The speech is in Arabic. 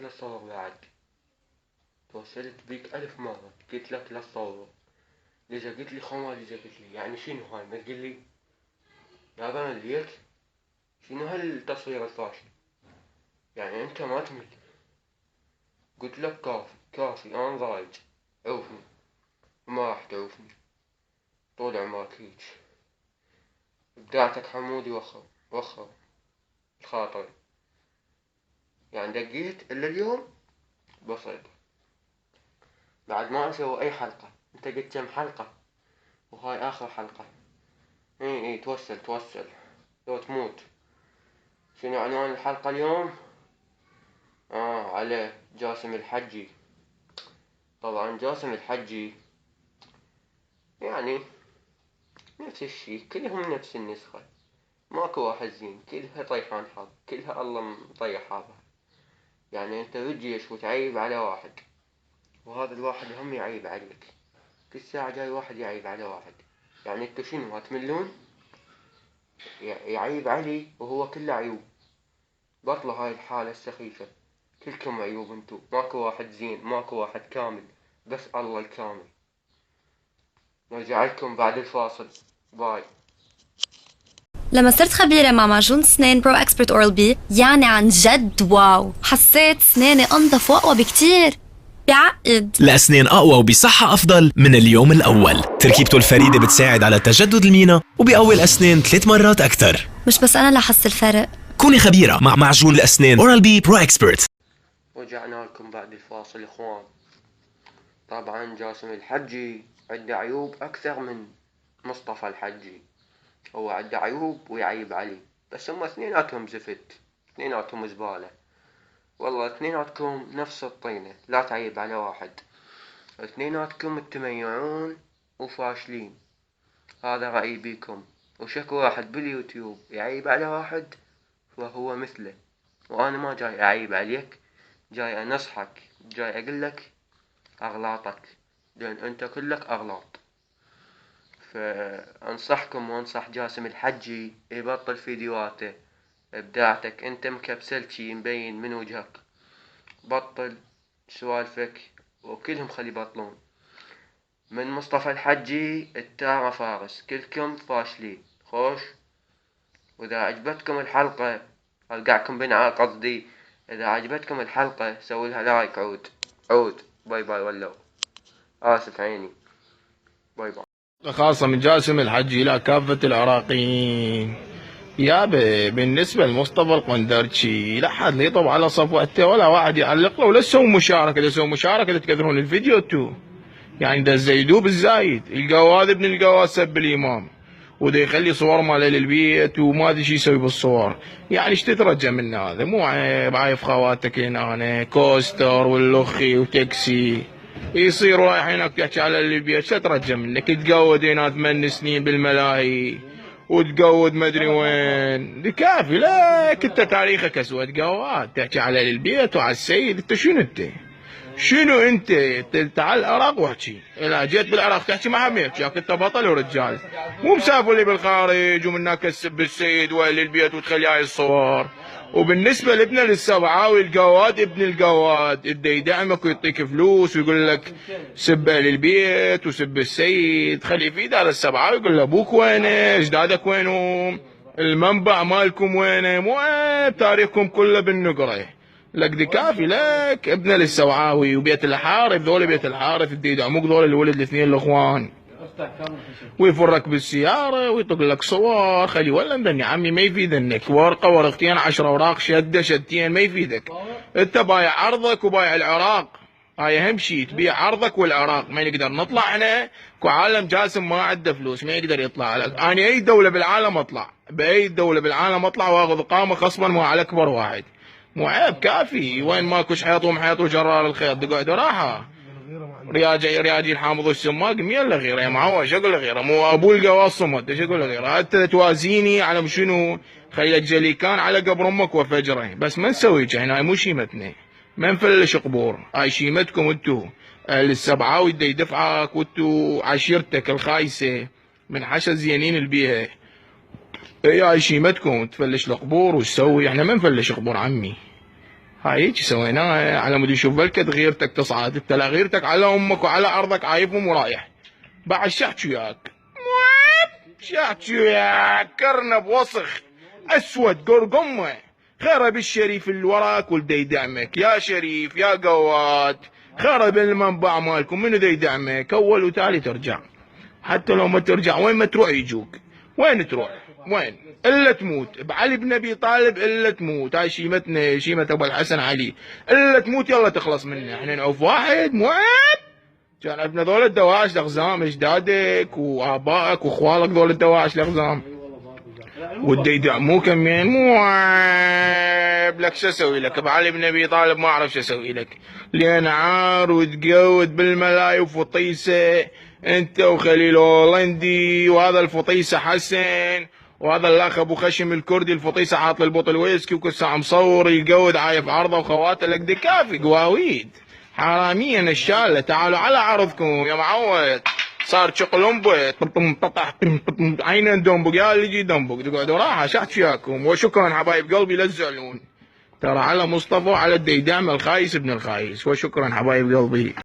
لا تصور بعد. توسلت بيك ألف مرة قلت لك لا تصور. لجا قلت لي خمر، لجا قلت لي يعني شنو هاي؟ ما تقول لي يا بنا مليت؟ شنو هالتصوير الفاشل؟ يعني انت ما تمل؟ قلت لك كافي كافي، انا ضايج، عوفني. ما راح تعوفني طول عمرك هيج. ابداعتك حمودي وخر وخر الخاطر. يعني دقيت الا اليوم بسيط بعد ما اسوي اي حلقة. انت قلت كم حلقة وهاي اخر حلقة. اي توسل توسل لو تموت. شنو عنوان الحلقة اليوم؟ على جاسم الحجي. طبعا جاسم الحجي يعني نفس الشي، كلهم نفس النسخة، ماكو واحد زين، كلها طيحان حظ، كلها الله مطيح هذا. يعني انت بتجيش وتعيب على واحد، وهذا الواحد هم يعيب عليك، كل ساعة جاي واحد يعيب على واحد. يعني انتو شنو ما تملون؟ يعيب علي وهو كله عيوب. بطلة هاي الحالة السخيفة، كلكم عيوب انتو، ماكو واحد زين، ماكو واحد كامل، بس الله الكامل. نرجع لكم بعد الفاصل. باي. لما صرت خبيرة مع معجون سنان برو اكسبرت اورال بي يعني عن جد واو، حسيت سناني انظف واقوى بكتير. بعقد لأسنان أقوى وبصحة أفضل من اليوم الأول. تركيبته الفريدة بتساعد على تجدد المينا وبيقوي الأسنان 3 مرات أكتر. مش بس أنا لاحظت الفرق. كوني خبيرة مع معجون الأسنان أورال بي برو اكسبرت. رجعنا لكم بعد الفاصل إخوان. طبعا جاسم الحجي عنده عيوب أكثر من مصطفى الحجي. هو عنده عيوب ويعيب علي، بس هم اثنيناتهم زفت، اثنيناتهم زبالة. والله اثنيناتكم نفس الطينة، لا تعيب على واحد. اثنيناتكم تميعون وفاشلين، هذا رأيي بيكم. وشكو واحد باليوتيوب يعيب على واحد وهو مثله. وأنا ما جاي أعيب عليك، جاي أنصحك، جاي أقولك أغلاطك، لأن أنت كلك أغلاط. فأنصحكم وأنصح جاسم الحجي يبطل فيديوهاته. إبداعتك أنت مكبسلتشي مبين من وجهك، بطل سوالفك، وكلهم خلي يبطلون. من مصطفى الحجي التارة فارس، كلكم فاشلين خوش. وإذا عجبتكم الحلقة أرجعكم بنعاء قصدي، إذا عجبتكم الحلقة سوي لها لايك. عود باي باي. ولو آسف عيني. باي باي. خاصة من جاسم الحجي إلى كافة العراقيين. بالنسبة لمصطفى القندرشي لا حد يطب على صفوته ولا واحد يعلق له، ولا تسوي مشاركة، إذا تسوي مشاركة تكثرون الفيديو تو. يعني ده الزيدوب الزايد القواد ابن القواد سب الإمام، وده يخلي صور ماله للبيت وما ادري شو يسوي بالصور. يعني ايش تترجى من هذا؟ مو عيب عايف خواتك هنا كوستر واللخي وتاكسي يصير رايح هناك تحكي على البيت. شو تترجى منك؟ تقود هنا 8 سنين بالملاهي وتقود مدري وين، دي كافي لك. انت تاريخك اسود قواد تحكي على البيت وعلى السيد. انت شنو انت تعال العراق واحكي. اذا جيت بالعراق تحكي مع حميك ياك انت بطل ورجال، مو مسافر لي بالخارج ومن هناك تسب السيد واهل البيت وتخلي هاي الصور. وبالنسبه لابن السبعاوي القواد ابن القواد اللي يدعمك ويعطيك فلوس ويقول لك سب اهل البيت وسب السيد، خلي في دار السبعاوي يقول له ابوك وينه؟ اجدادك وينهم؟ المنبع مالكم وينه؟ مو تاريخكم كله بالنقره. لك دي كافي لك. ابن للسوعاوي وبيت الحارث، ذول بيت الحارث اللي يدعموك ذول الولد الاثنين الاخوان، ويفرك بالسياره ويطق لك صور. خلي ولا مدني عمي ما يفيدنك. ورقه ورقتين 10 اوراق شده شدتين ما يفيدك. انت بايع عرضك وبايع العراق. هاي اهم شيء، تبيع عرضك والعراق. ما نقدر نطلع احنا كعالم جاسم ما عنده فلوس ما يقدر يطلع لك. انا اي دوله بالعالم اطلع، باي دوله بالعالم اطلع واخذ اقامه خصما مع على اكبر واحد. مو عيب كافي. وين ماكوش حيط ومحيط وجرار الخيط تقعد راحه. رياجي الحامض والسماق 100 الا غيره. ما هو شو اقول له غيره؟ مو ابو القواص صمد ايش اقول له غيره؟ انت توازيني على شنو؟ خليك جليكان على قبر امك وفجره. بس ما نسوي هنا، مو شيمتنا، ما نفلش قبور. هاي شيمتكم انتو اهل السبعاوي اللي يدفعك وانتو عشيرتك الخايسه من حشا زينين البيئه. هاي شيمتكم تفلش القبور وتسوي. احنا ما نفلش قبور عمي. هاي هيك سويناها على مود يشوف بلكت غيرتك تصعد انت لا غيرتك على امك وعلى ارضك عايفهم ورايح. بعد شحكي وياك شحكي وياك كرنب وسخ اسود قرقمه. خرب الشريف اللي وراك والدي يدعمك يا شريف يا قوات. خرب المنبع مالكم منو ذا يدعمك؟ اول وتالي ترجع. حتى لو ما ترجع وين ما تروح يجوك. وين تروح؟ وين؟ الا تموت بعلي بن ابي طالب الا تموت. هاي شيمتنا شيمة ابو الحسن علي. الا تموت يلا تخلص منه. احنا نعوف واحد موعد. كان عندنا ذول الدواعش الاغزام اجدادك وابائك واخوالك ذول الدواعش الاغزام. ودي يدعموك من موعب لك شو اسوي لك بعلي بن ابي طالب ما اعرف شو اسوي لك. لين عار وتقود بالملاي وفطيسه انت وخليل هولندي وهذا الفطيسه حسن وهذا الاخ ابو خشم الكردي الفطيسه عاط البطل ويسكي وكساع مصور يقود عايف عرضه وخواته لك دكافي قواويد حراميه نشاله. تعالوا على عرضكم يا معود. صار شقلمبه عينين دنبق يا اللي يجي دنبق تقعدوا راحه شحت فياكم. وشكرا حبايب قلبي لا تزعلون ترى على مصطفى على الديدام الخايس ابن الخايس. وشكرا حبايب قلبي.